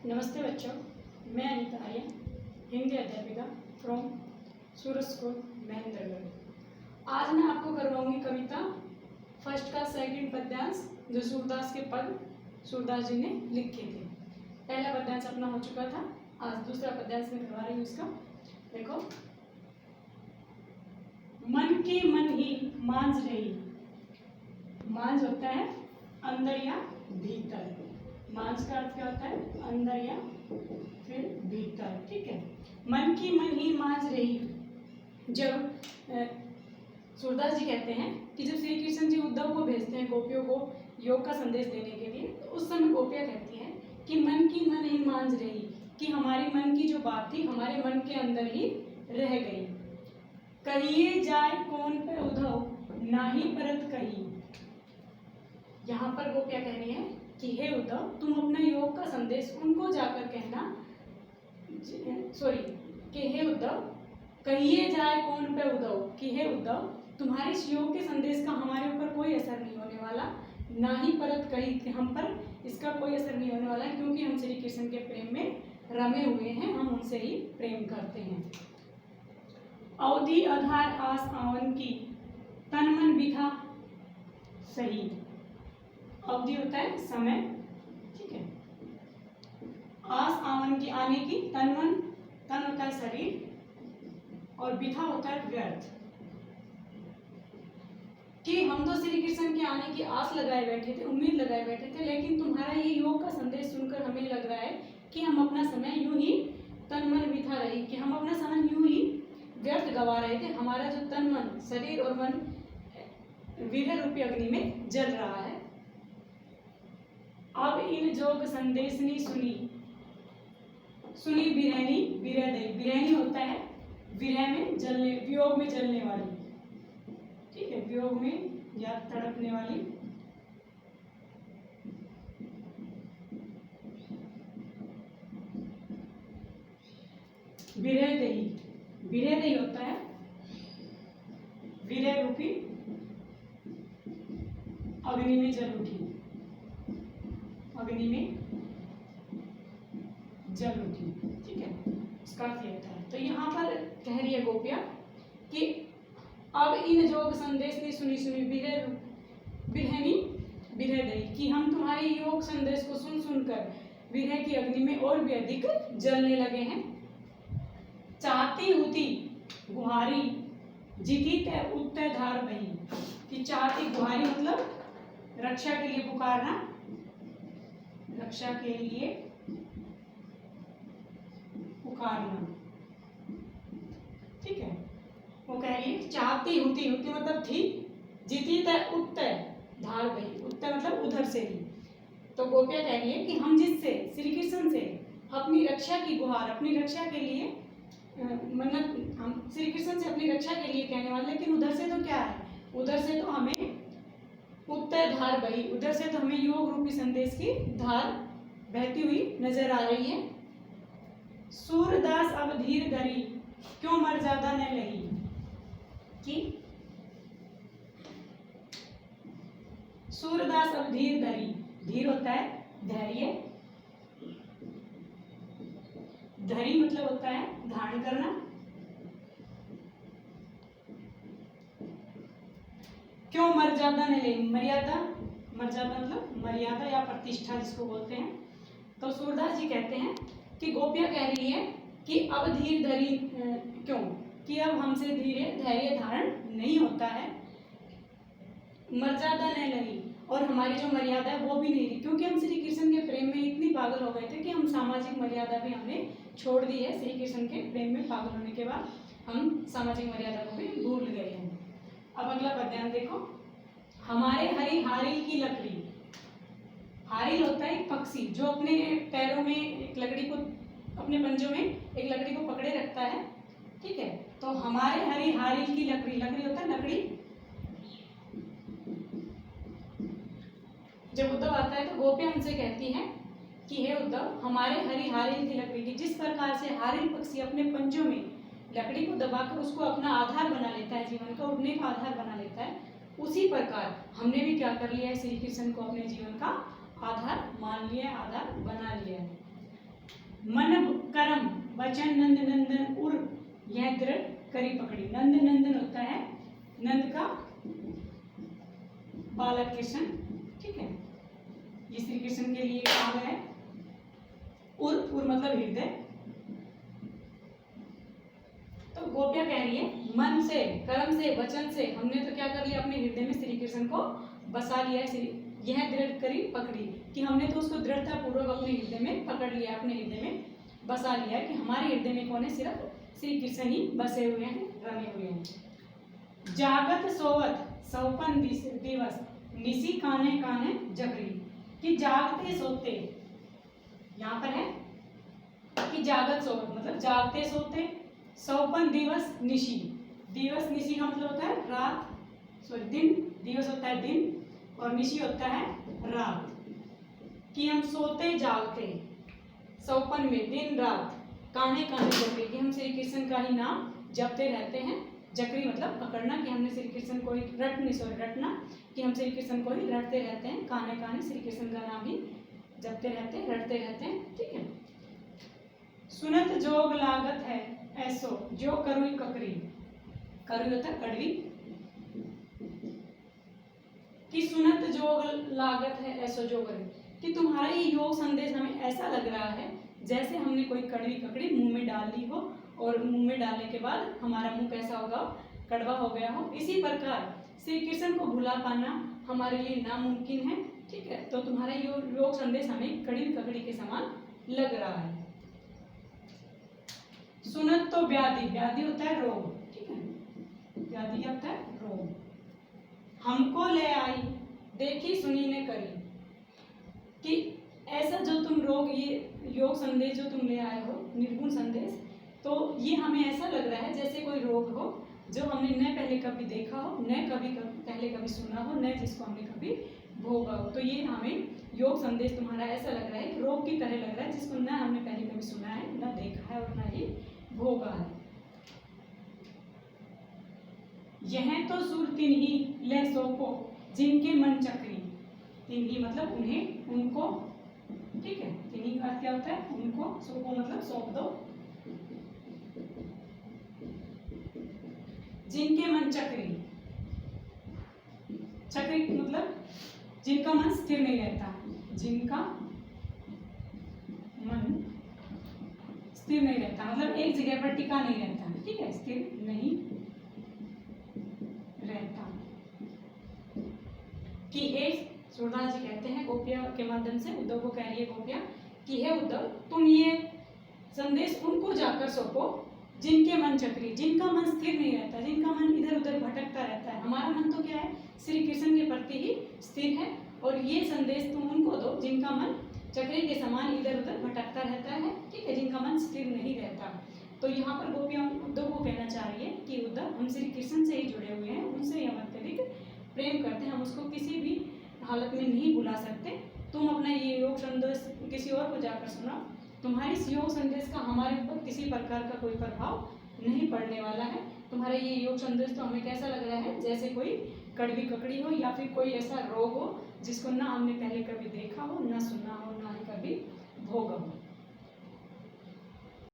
नमस्ते बच्चों, मैं अनिता आर्य, हिंदी अध्यापिका फ्रॉम सूरज स्कूल महेंद्रगढ़। आज मैं आपको करवाऊंगी कविता फर्स्ट का सेकंड पद्यांश जो सूरदास के पद सूरदास जी ने लिखे थे। पहला पद्यांश अपना हो चुका था, आज दूसरा पद्यांश मैं करवा रही हूँ इसका। देखो, मन की मन ही मांझ रही। मांझ होता है अंदर या भीतर। मांझ का अर्थ क्या होता है? अंदर या फिर भीतर। ठीक है, मन की मन ही मांझ रही। जब सूरदास जी कहते हैं कि जब श्री कृष्ण जी उद्धव को भेजते हैं गोपियों को योग का संदेश देने के लिए, तो उस समय गोपियां कहती हैं कि मन की मन ही मांझ रही, कि हमारी मन की जो बात थी हमारे मन के अंदर ही रह गई। कहिए जाए कौन पे उद्धव नाही परत कही। यहाँ पर गोपियां कह रही हैं कि हे उद्धव, तुम अपना योग का संदेश उनको जाकर कहना, कि हे उद्धव, कहिए जाए कौन पे उद्धव, कि हे उद्धव, तुम्हारे इस योग के संदेश का हमारे ऊपर कोई असर नहीं होने वाला, ना ही परत कही, कि हम पर इसका कोई असर नहीं होने वाला है, क्योंकि हम श्री कृष्ण के प्रेम में रमे हुए हैं, हम उनसे ही प्रेम करते हैं। अवधि आधार आस आवन की तन मन बिथा सही। अवधि होता है समय, ठीक है। आस आवन की आने की, तन मन, तन होता है शरीर और बिथा होता है व्यर्थ। कि हम तो श्री कृष्ण के आने की आस लगाए बैठे थे, उम्मीद लगाए बैठे थे, लेकिन तुम्हारा ये योग का संदेश सुनकर हमें लग रहा है कि हम अपना समय यूं ही तन मन बिथा रही, कि हम अपना समय यूं ही व्यर्थ गवा रहे थे। हमारा जो तन मन, शरीर और मन विरह रूपी अग्नि में जल रहा है। अब इन जोग संदेश नी सुनी, सुनी बिरहनी बिरह दई। बिरहनी होता है विरह में जलने, वियोग में जलने वाली, ठीक है, वियोग में या तड़पने वाली। बिरह दई, बिरह दई होता है विरह रूपी अग्नि में जल उठी, अग्नि में जल उठी, ठीक है, इसका अर्थ होता है। तो यहाँ पर कह रही है गोपिया कि अब इन जोग संदेश ने सुनी, सुनी बिरहनी बिरह दई, कि हम तुम्हारे योग संदेश को सुन सुनकर विरह की अग्नि में और भी अधिक जलने लगे हैं। चाहती हुती गुहारी जीती तय उत्तय धार बही। कि चाहती, गुहारी मतलब रक्षा के लिए पुकारना, रक्षा के लिए पुकारना, ठीक है। वो कह रही है चाहती हुती, हुती मतलब थी, जीती तय उत्तय धार बही, उत्तय मतलब उधर से ही। तो गोपिया कह रही है कि हम जिससे श्री कृष्ण से अपनी रक्षा की गुहार, अपनी रक्षा के लिए मन्नत, हम श्री कृष्ण से अपनी रक्षा के लिए कहने वाले, लेकिन उधर से तो क्या है, उधर से तो हमें उत्तय धार बही, उधर से तो हमें योग रूपी संदेश की धार बहती हुई नजर आ रही है। सूरदास अब धीर धरी क्यों मर्यादा न लही। कि सूरदास अब धीर धरी, धीर होता है धैर्य, धरी मतलब होता है धारण करना। क्यों मर्यादा न ले, मर्यादा, मर्यादा मतलब मर्यादा या प्रतिष्ठा जिसको बोलते हैं। तो सूरदास जी कहते हैं कि गोपिया कह रही है कि अब धीर धरी क्यों, कि अब हमसे धीरे धैर्य धारण नहीं होता है, मर्यादा न लगी, और हमारी जो मर्यादा है वो भी नहीं रही, क्योंकि हम श्री कृष्ण के प्रेम में इतनी पागल हो गए थे कि हम सामाजिक मर्यादा भी हमने छोड़ दी है। श्री कृष्ण के प्रेम में पागल होने के बाद हम सामाजिक मर्यादा को भी भूल गए हैं। अब अगला पद्यांश देखो, हमारे हरी हारिल की लकड़ी। हारिल होता है एक पक्षी जो अपने पैरों में एक लकड़ी को, अपने पंजों में एक लकड़ी को पकड़े रखता है, ठीक है। तो हमारे हरी हारिल की लकड़ी, लकड़ी होता है लकड़ी। जब उद्धव आता है तो गोपियां उनसे कहती हैं कि हे उद्धव, हमारे हरी हारिल की लकड़ी की, जिस प्रकार से हारिल पक्षी अपने पंजों में लकड़ी को दबाकर उसको अपना आधार बना लेता है, जीवन का उड़ने का आधार बना लेता है, उसी प्रकार हमने भी क्या कर लिया है, श्री कृष्ण को अपने जीवन का आधार मान लिया है, आधार बना लिया है। मन करम वचन नंद नंदन उर, यह दृढ़ करी पकड़ी। नंद नंदन होता है नंद का बालक कृष्ण, ठीक है, ये श्री कृष्ण के लिए कहा गया है। उर मतलब हृदय। तो गोपियां कह रही है मन से, कर्म से, वचन से हमने तो क्या कर लिया, अपने हृदय में श्री कृष्ण को बसा लिया है। यह दृढ़ करी पकड़ी, कि हमने तो उसको दृढ़ता पूर्वक अपने हृदय में पकड़ लिया, अपने हृदय में बसा लिया है, कि हमारे हृदय में कौन है, सिर्फ श्री कृष्ण ही बसे हुए हैं, रमे हुए हैं। जागत सोवत सौपन दिवस, निसी काने काने जगरी, कि जागते सोते, यहाँ पर है कि जागत सोवत मतलब जागते सोते, सौपन दिवस निशी, दिवस निशी का मतलब होता है रात, सॉरी दिन, दिवस होता है दिन और निशी होता है रात, कि हम सोते जागते सौपन में दिन रात, कान्हे कान्हे जपे, कि हम श्री कृष्ण का ही नाम जपते रहते हैं। जकरी मतलब पकड़ना, कि हमने श्री कृष्ण को ही रटना, कि हम श्री कृष्ण को ही रटते रहते हैं, कान्हे कान्हे श्री कृष्ण का नाम ही जपते रहते हैं, रटते रहते हैं, ठीक है। सुनत जोग लागत है ऐसो जो करुई ककरी, करुई होता है कड़वी, कि सुनत जोग लागत है ऐसो जो करुई, कि तुम्हारा ये योग संदेश हमें ऐसा लग रहा है जैसे हमने कोई कड़वी ककड़ी मुंह में डाल ली हो, और मुंह में डालने के बाद हमारा मुंह कैसा होगा, कड़वा हो गया हो। इसी प्रकार श्री कृष्ण को भुला पाना हमारे लिए नामुमकिन है, ठीक है। तो तुम्हारा योग संदेश हमें कड़वी ककड़ी के समान लग रहा है। सुनत तो व्याधि, व्याधि होता है रोग, ठीक है, व्याधि होता है रोग। हमको ले आई देखी सुनी ने करी, कि ऐसा जो तुम रोग, ये योग संदेश जो तुम ले आए हो, निर्गुण संदेश, तो ये हमें ऐसा लग रहा है जैसे कोई रोग हो जो हमने न पहले कभी देखा हो, न पहले कभी सुना हो, न जिसको हमने कभी भोगा हो। तो ये हमें योग संदेश तुम्हारा ऐसा लग रहा है, रोग की तरह लग रहा है, जिसको न हमने पहले कभी सुना है, न देखा है और न ही भोगा है। यह तो सुर तिन्ही ले सोपो जिनके मन चक्री, तिन्ही मतलब उन्हें, उनको, ठीक है, तिन्ही का अर्थ क्या होता है, उनको, सोपो मतलब सौंप दो, जिनके मन चक्री, चक्री मतलब जिनका मन स्थिर नहीं रहता, जिनका मन स्थिर नहीं रहता मतलब एक जगह पर टिका नहीं रहता, ठीक है, स्थिर नहीं रहता। कि हे सूरदास जी कहते हैं गोपिया के माध्यम से उद्धव को कह रही है गोपिया, कि हे उद्धव तुम ये संदेश उनको जाकर सौंपो जिनके मन चक्री, जिनका मन स्थिर नहीं रहता, जिनका मन इधर उधर भटकता रहता है। हमारा मन तो क्या है, श्री कृष्ण के प्रति ही स्थिर है, और ये संदेश तुम उनको दो जिनका मन चक्री के समान इधर उधर भटकता रहता है, ठीक है, जिनका मन स्थिर नहीं रहता। तो यहाँ पर गोपियां उद्धव को कहना चाह रही है कि उद्धव हम श्री कृष्ण से ही जुड़े हुए हैं, उनसे ही हम अत्यधिक प्रेम करते हैं, हम उसको किसी भी हालत में नहीं भुला सकते। तुम अपना ये योग संदेश किसी और को जाकर सुनाओ, तुम्हारे इस योग संदेश का हमारे ऊपर किसी प्रकार का कोई प्रभाव नहीं पड़ने वाला है। तुम्हारा ये योग संदेश तो हमें कैसा लग रहा है, जैसे कोई कड़वी ककड़ी हो या फिर कोई ऐसा रोग हो जिसको ना हमने पहले कभी देखा हो, ना सुना हो, ना ही कभी भोगा हो।